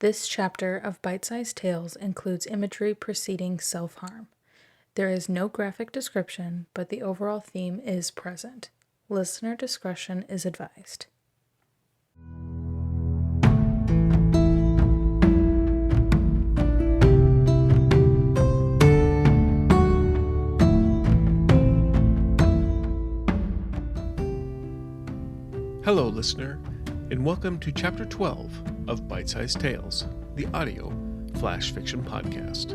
This chapter of Bite-Sized Tales includes imagery preceding self-harm. There is no graphic description, but the overall theme is present. Listener discretion is advised. Hello, listener, and welcome to Chapter 12 of Bite-Sized Tales, the audio flash fiction podcast.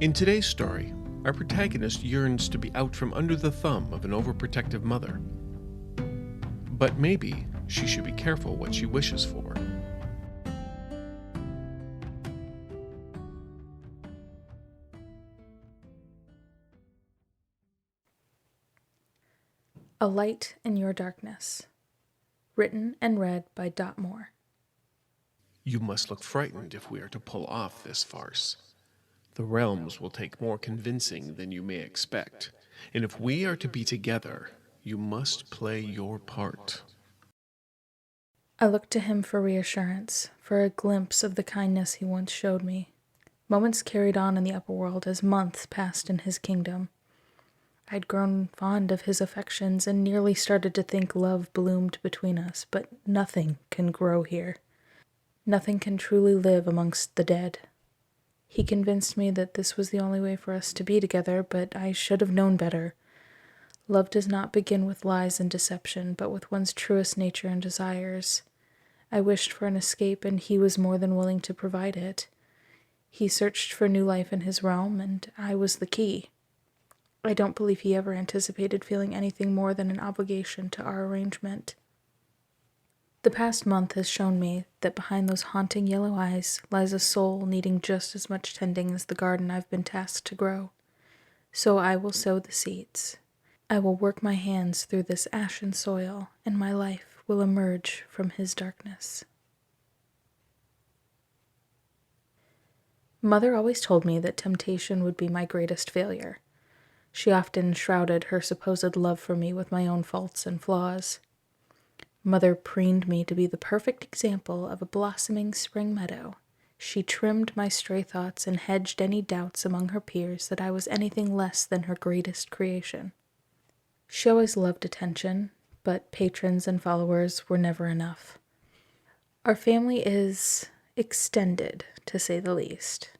In today's story, our protagonist yearns to be out from under the thumb of an overprotective mother. But maybe she should be careful what she wishes for. A Light in Your Darkness. Written and read by Dot Moore. You must look frightened if we are to pull off this farce. The realms will take more convincing than you may expect, and if we are to be together, you must play your part. I looked to him for reassurance, for a glimpse of the kindness he once showed me. Moments carried on in the upper world as months passed in his kingdom. I'd grown fond of his affections and nearly started to think love bloomed between us, but nothing can grow here. Nothing can truly live amongst the dead. He convinced me that this was the only way for us to be together, but I should have known better. Love does not begin with lies and deception, but with one's truest nature and desires. I wished for an escape, and he was more than willing to provide it. He searched for new life in his realm, and I was the key. I don't believe he ever anticipated feeling anything more than an obligation to our arrangement. The past month has shown me that behind those haunting yellow eyes lies a soul needing just as much tending as the garden I've been tasked to grow. So I will sow the seeds. I will work my hands through this ashen soil, and my life will emerge from his darkness. Mother always told me that temptation would be my greatest failure. She often shrouded her supposed love for me with my own faults and flaws. Mother preened me to be the perfect example of a blossoming spring meadow. She trimmed my stray thoughts and hedged any doubts among her peers that I was anything less than her greatest creation. She always loved attention, but patrons and followers were never enough. Our family is extended, to say the least,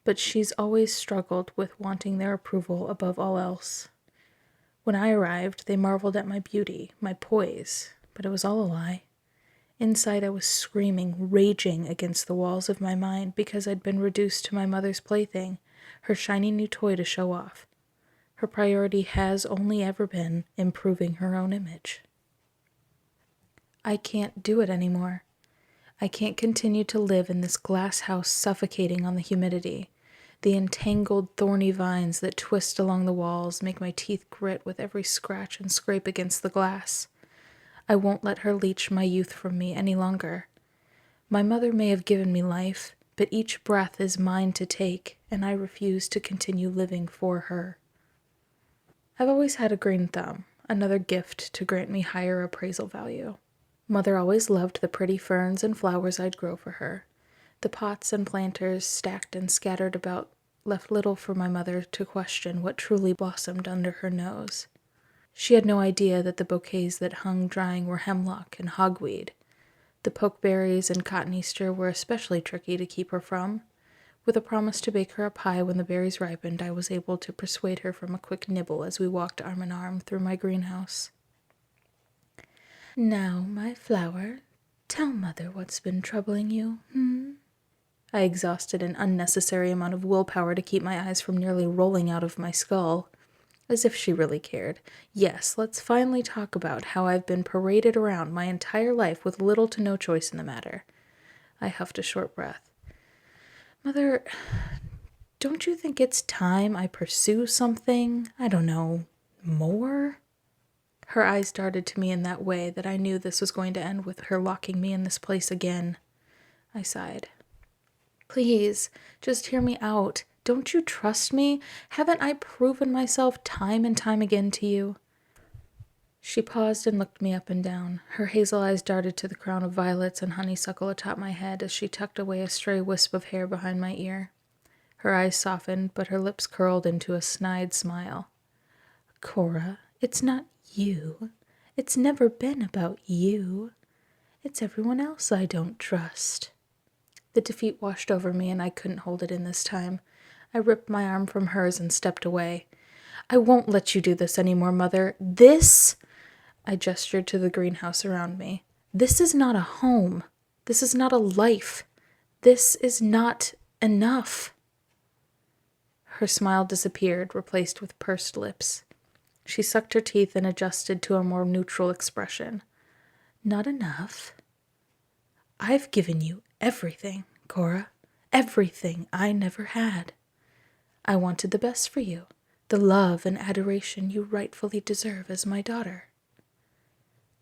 but she's always struggled with wanting their approval above all else. When I arrived, they marveled at my beauty, my poise, but it was all a lie. Inside I was screaming, raging against the walls of my mind because I'd been reduced to my mother's plaything, her shiny new toy to show off. Her priority has only ever been improving her own image. I can't do it anymore. I can't continue to live in this glass house suffocating on the humidity. The entangled, thorny vines that twist along the walls make my teeth grit with every scratch and scrape against the glass. I won't let her leech my youth from me any longer. My mother may have given me life, but each breath is mine to take, and I refuse to continue living for her. I've always had a green thumb, another gift to grant me higher appraisal value. Mother always loved the pretty ferns and flowers I'd grow for her. The pots and planters stacked and scattered about left little for my mother to question what truly blossomed under her nose. She had no idea that the bouquets that hung drying were hemlock and hogweed. The pokeberries and cotton Easter were especially tricky to keep her from. With a promise to bake her a pie when the berries ripened, I was able to persuade her from a quick nibble as we walked arm in arm through my greenhouse. "Now, my flower, tell Mother what's been troubling you, I exhausted an unnecessary amount of willpower to keep my eyes from nearly rolling out of my skull. As if she really cared. Yes, let's finally talk about how I've been paraded around my entire life with little to no choice in the matter. I huffed a short breath. Mother, don't you think it's time I pursue something, I don't know, more? Her eyes darted to me in that way that I knew this was going to end with her locking me in this place again. I sighed. Please, just hear me out. Don't you trust me? Haven't I proven myself time and time again to you? She paused and looked me up and down. Her hazel eyes darted to the crown of violets and honeysuckle atop my head as she tucked away a stray wisp of hair behind my ear. Her eyes softened, but her lips curled into a snide smile. Cora, it's not you. It's never been about you. It's everyone else I don't trust. The defeat washed over me, and I couldn't hold it in this time. I ripped my arm from hers and stepped away. I won't let you do this anymore, Mother. This... I gestured to the greenhouse around me. This is not a home. This is not a life. This is not enough. Her smile disappeared, replaced with pursed lips. She sucked her teeth and adjusted to a more neutral expression. Not enough? I've given you everything, Cora. Everything I never had. I wanted the best for you, the love and adoration you rightfully deserve as my daughter.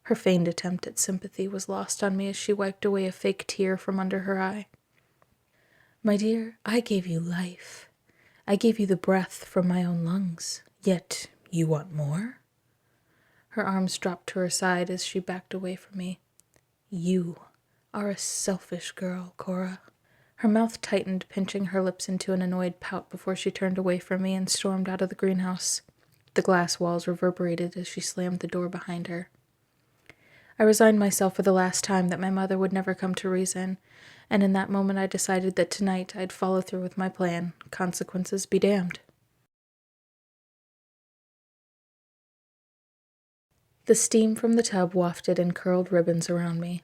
Her feigned attempt at sympathy was lost on me as she wiped away a fake tear from under her eye. My dear, I gave you life. I gave you the breath from my own lungs. Yet you want more? Her arms dropped to her side as she backed away from me. You are a selfish girl, Cora. Her mouth tightened, pinching her lips into an annoyed pout before she turned away from me and stormed out of the greenhouse. The glass walls reverberated as she slammed the door behind her. I resigned myself for the last time that my mother would never come to reason, and in that moment I decided that tonight I'd follow through with my plan. Consequences be damned. The steam from the tub wafted in curled ribbons around me.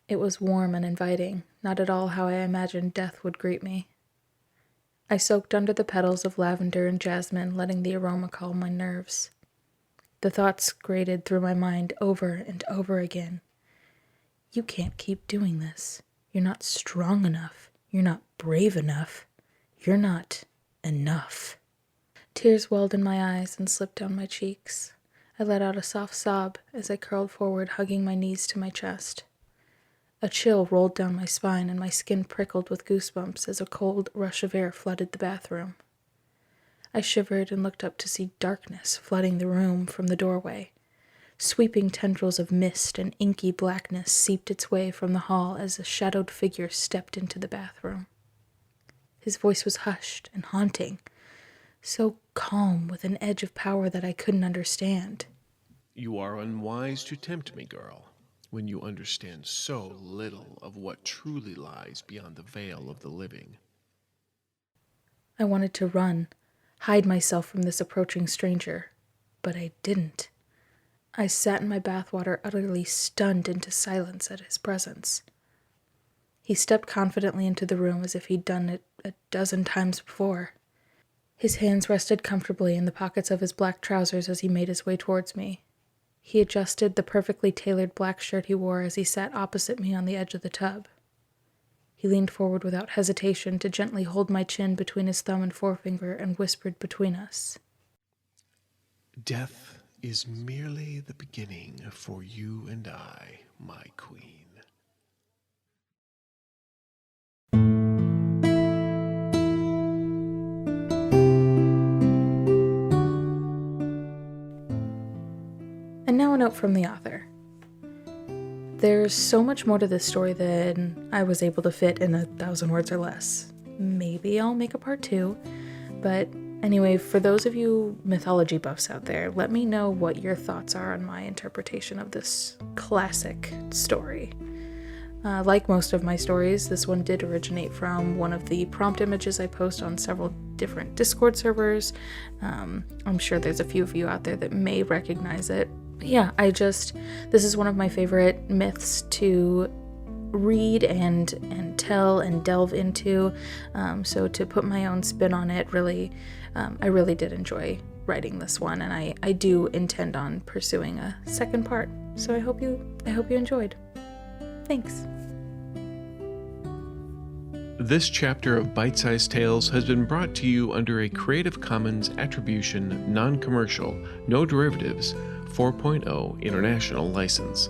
It was warm and inviting, not at all how I imagined death would greet me. I soaked under the petals of lavender and jasmine, letting the aroma calm my nerves. The thoughts grated through my mind over and over again. You can't keep doing this. You're not strong enough. You're not brave enough. You're not enough. Tears welled in my eyes and slipped down my cheeks. I let out a soft sob as I curled forward, hugging my knees to my chest. A chill rolled down my spine and my skin prickled with goosebumps as a cold rush of air flooded the bathroom. I shivered and looked up to see darkness flooding the room from the doorway. Sweeping tendrils of mist and inky blackness seeped its way from the hall as a shadowed figure stepped into the bathroom. His voice was hushed and haunting, so calm with an edge of power that I couldn't understand. You are unwise to tempt me, girl, when you understand so little of what truly lies beyond the veil of the living. I wanted to run, hide myself from this approaching stranger, but I didn't. I sat in my bathwater, utterly stunned into silence at his presence. He stepped confidently into the room as if he'd done it a dozen times before. His hands rested comfortably in the pockets of his black trousers as he made his way towards me. He adjusted the perfectly tailored black shirt he wore as he sat opposite me on the edge of the tub. He leaned forward without hesitation to gently hold my chin between his thumb and forefinger and whispered between us. Death is merely the beginning for you and I, my queen. And now a note from the author. There's so much more to this story than I was able to fit in 1,000 words or less. Maybe I'll make a part 2, but anyway, for those of you mythology buffs out there, let me know what your thoughts are on my interpretation of this classic story. Like most of my stories, this one did originate from one of the prompt images I post on several different Discord servers. I'm sure there's a few of you out there that may recognize it. Yeah, this is one of my favorite myths to read and tell and delve into. So to put my own spin on it, really, I really did enjoy writing this one, and I do intend on pursuing a second part. So I hope you enjoyed. Thanks. This chapter of Bite-Sized Tales has been brought to you under a Creative Commons Attribution, Non-Commercial, No Derivatives 4.0 International License.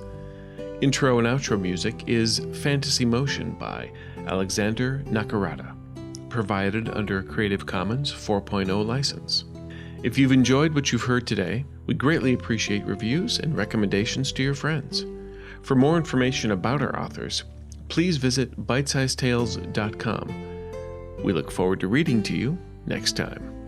Intro and outro music is Fantasy Motion by Alexander Nakarada, provided under Creative Commons 4.0 license. If you've enjoyed what you've heard today, we greatly appreciate reviews and recommendations to your friends. For more information about our authors, please visit bitesizedtales.com. We look forward to reading to you next time.